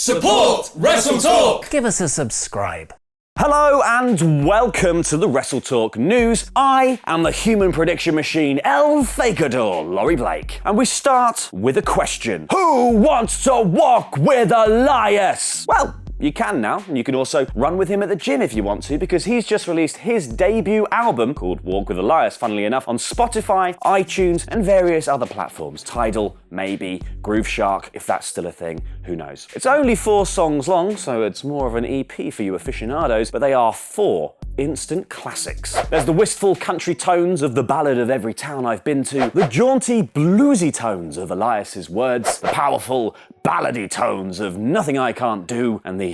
Support WrestleTalk! Give us a subscribe. Hello and welcome to the WrestleTalk news. I am the human prediction machine, El Fakador, Laurie Blake. And we start with a question. Who wants to walk with Elias? Well, you can now, and you can also run with him at the gym if you want to, because he's just released his debut album, called Walk with Elias, funnily enough, on Spotify, iTunes, and various other platforms. Tidal, maybe, Groove Shark, if that's still a thing, who knows. It's only 4 songs long, so it's more of an EP for you aficionados, but they are 4 instant classics. There's the wistful country tones of the ballad of every town I've been to, the jaunty bluesy tones of Elias's words, the powerful ballady tones of Nothing I Can't Do, and the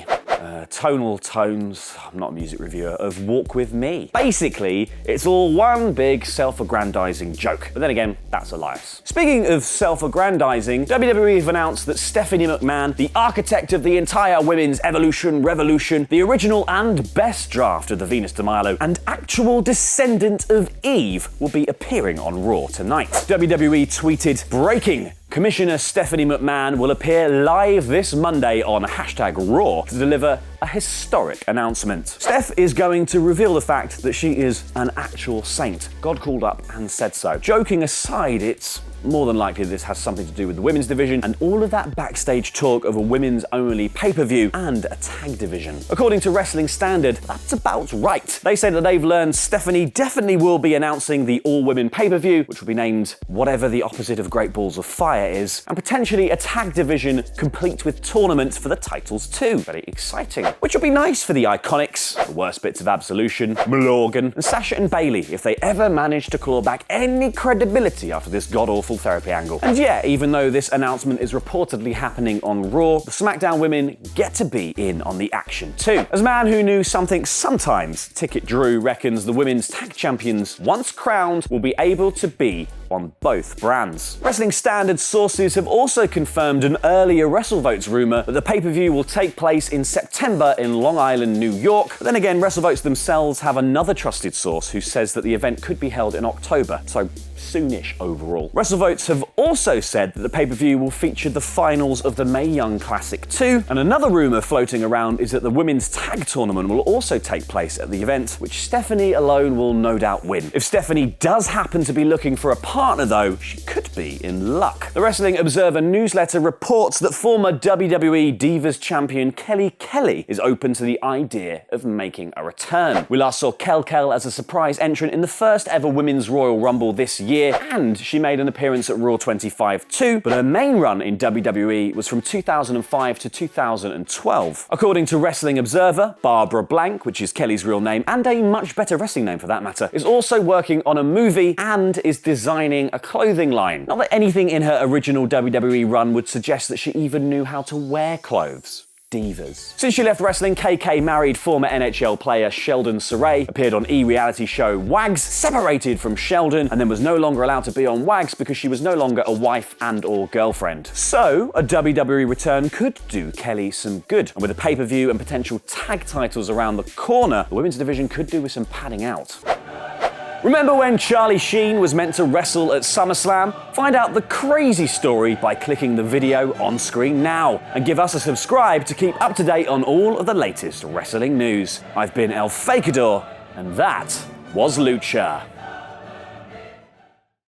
tonal tones, I'm not a music reviewer, of Walk With Me. Basically, it's all one big self-aggrandizing joke. But then again, that's Elias. Speaking of self-aggrandizing, WWE have announced that Stephanie McMahon, the architect of the entire women's evolution revolution, the original and best draft of the Venus de Milo, and actual descendant of Eve, will be appearing on Raw tonight. WWE tweeted, "Breaking! Commissioner Stephanie McMahon will appear live this Monday on #Raw to deliver a historic announcement. Steph is going to reveal the fact that she is an actual saint. God called up and said so. Joking aside, it's more than likely this has something to do with the women's division and all of that backstage talk of a women's only pay-per-view and a tag division. According to Wrestling Standard, that's about right. They say that they've learned Stephanie definitely will be announcing the all-women pay-per-view, which will be named whatever the opposite of Great Balls of Fire is, and potentially a tag division complete with tournaments for the titles too. Very exciting. Which would be nice for the Iconics, the worst bits of Absolution, Morgan, and Sasha and Bayley if they ever manage to claw back any credibility after this god-awful therapy angle. And yeah, even though this announcement is reportedly happening on Raw, the SmackDown women get to be in on the action too. As a man who knew something sometimes, Ticket Drew reckons the women's tag champions, once crowned, will be able to be on both brands. Wrestling Standard sources have also confirmed an earlier WrestleVotes rumor that the pay-per-view will take place in September in Long Island, New York. But then again, WrestleVotes themselves have another trusted source who says that the event could be held in October, so soonish overall. WrestleVotes have also said that the pay-per-view will feature the finals of the Mae Young Classic 2, and another rumor floating around is that the women's tag tournament will also take place at the event, which Stephanie alone will no doubt win. If Stephanie does happen to be looking for a partner though, she could be in luck. The Wrestling Observer newsletter reports that former WWE Divas champion Kelly is open to the idea of making a return. We last saw Kel as a surprise entrant in the first ever Women's Royal Rumble this year, and she made an appearance at Raw 25 too, but her main run in WWE was from 2005 to 2012. According to Wrestling Observer, Barbara Blank, which is Kelly's real name, and a much better wrestling name for that matter, is also working on a movie and is designing a clothing line. Not that anything in her original WWE run would suggest that she even knew how to wear clothes. Divas. Since she left wrestling, KK married former NHL player Sheldon Saray, appeared on e-reality show Wags, separated from Sheldon, and then was no longer allowed to be on Wags because she was no longer a wife and/or girlfriend. So, a WWE return could do Kelly some good. And with a pay-per-view and potential tag titles around the corner, the women's division could do with some padding out. Remember when Charlie Sheen was meant to wrestle at SummerSlam? Find out the crazy story by clicking the video on screen now, and give us a subscribe to keep up to date on all of the latest wrestling news. I've been El Fakador, and that was Lucha.